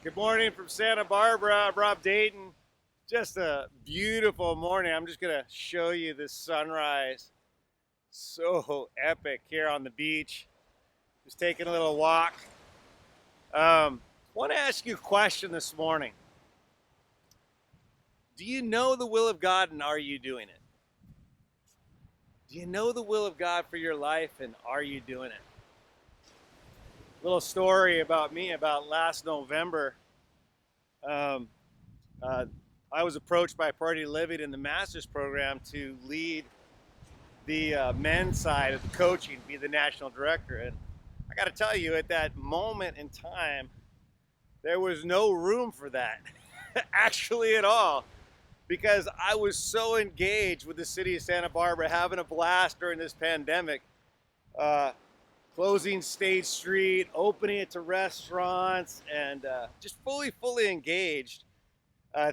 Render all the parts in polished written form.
Good morning from Santa Barbara. I'm Rob Dayton. Just a beautiful morning. I'm just going to show you this sunrise. So epic here on the beach. Just taking a little walk. Want to ask you a question this morning. Do you know the will of God and are you doing it? Do you know the will of God for your life and are you doing it? Little story about me about last November. Um, uh, I was approached by Party Living in the master's program to lead the men's side of the coaching, be the national director. And I got to tell you, at that moment in time, there was no room for that, actually, at all, because I was so engaged with the city of Santa Barbara, having a blast during this pandemic, uh, closing State Street, opening it to restaurants, and just fully engaged.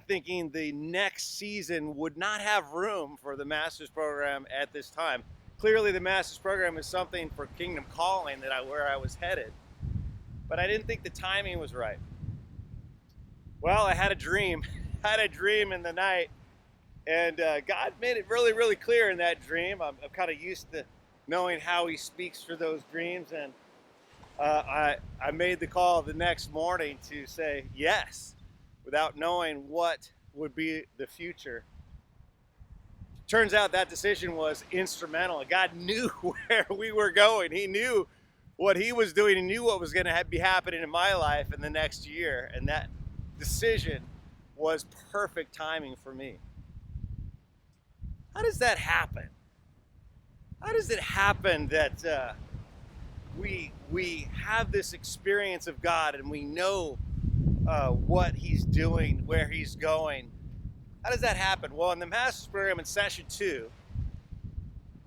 Thinking the next season would not have room for the master's program at this time. Clearly, the master's program is something for Kingdom Calling where I was headed, but I didn't think the timing was right. Well, I had a dream, had a dream in the night, and God made it really clear in that dream. I'm kind of used to knowing how He speaks through those dreams, and I made the call the next morning to say yes, without knowing what would be the future. Turns out that decision was instrumental. God knew where we were going. He knew what He was doing. He knew what was going to be happening in my life in the next year. And that decision was perfect timing for me. How does that happen? How does it happen that we have this experience of God and we know what He's doing, where He's going? How does that happen? Well, in the master's program in session 2,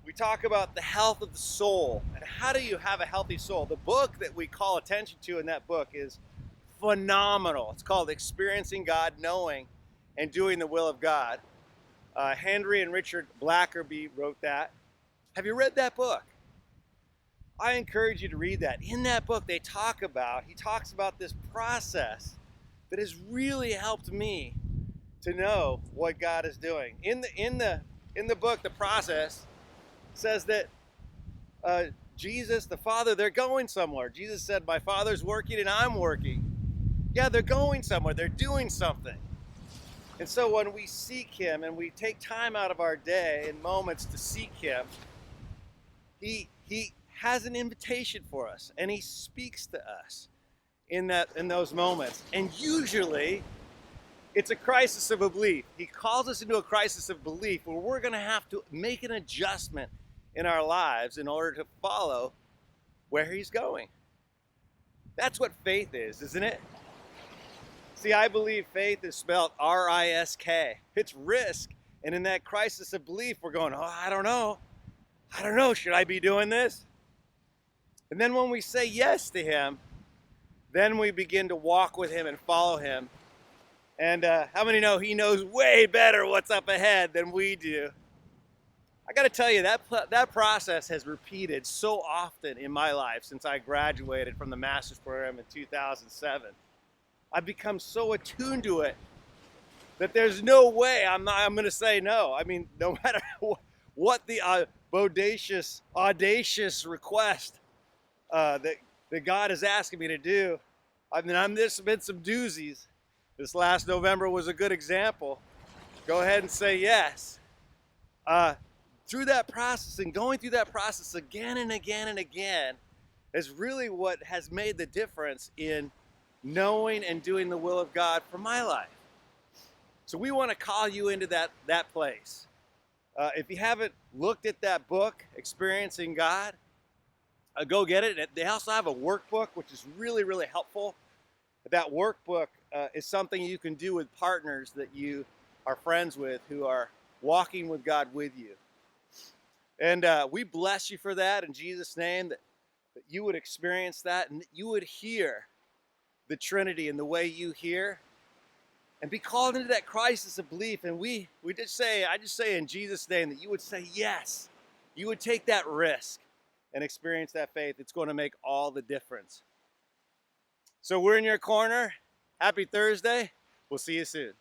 we talk about the health of the soul and how do you have a healthy soul. The book that we call attention to in that book is phenomenal. It's called Experiencing God, Knowing and Doing the Will of God. Henry and Richard Blackerby wrote that. Have you read that book? I encourage you to read that. In that book, he talks about this process that has really helped me to know what God is doing. In the book, the process says that Jesus, the Father, they're going somewhere. Jesus said, "My Father's working and I'm working." Yeah, they're going somewhere. They're doing something. And so when we seek Him and we take time out of our day and moments to seek Him, He has an invitation for us, and He speaks to us in those moments. And usually, it's a crisis of belief. He calls us into a crisis of belief where we're going to have to make an adjustment in our lives in order to follow where He's going. That's what faith is, isn't it? See, I believe faith is spelled R-I-S-K. It's risk. And in that crisis of belief, we're going, oh, I don't know. Should I be doing this? And then when we say yes to Him, then we begin to walk with Him and follow Him. And how many know He knows way better what's up ahead than we do? I got to tell you, that process has repeated so often in my life since I graduated from the master's program in 2007. I've become so attuned to it that there's no way I'm going to say no. I mean, no matter what the audacious request that God is asking me to do. I mean, there's been some doozies. This last November was a good example. Go ahead and say yes. Through that process and going through that process again and again is really what has made the difference in knowing and doing the will of God for my life. So we want to call you into that place. If you haven't looked at that book, Experiencing God, go get it. They also have a workbook, which is really helpful. That workbook is something you can do with partners that you are friends with who are walking with God with you. And we bless you for that in Jesus' name, that you would experience that and that you would hear the Trinity in the way you hear and be called into that crisis of belief. And I just say in Jesus' name that you would say yes. You would take that risk and experience that faith. It's going to make all the difference. So we're in your corner. Happy Thursday. We'll see you soon.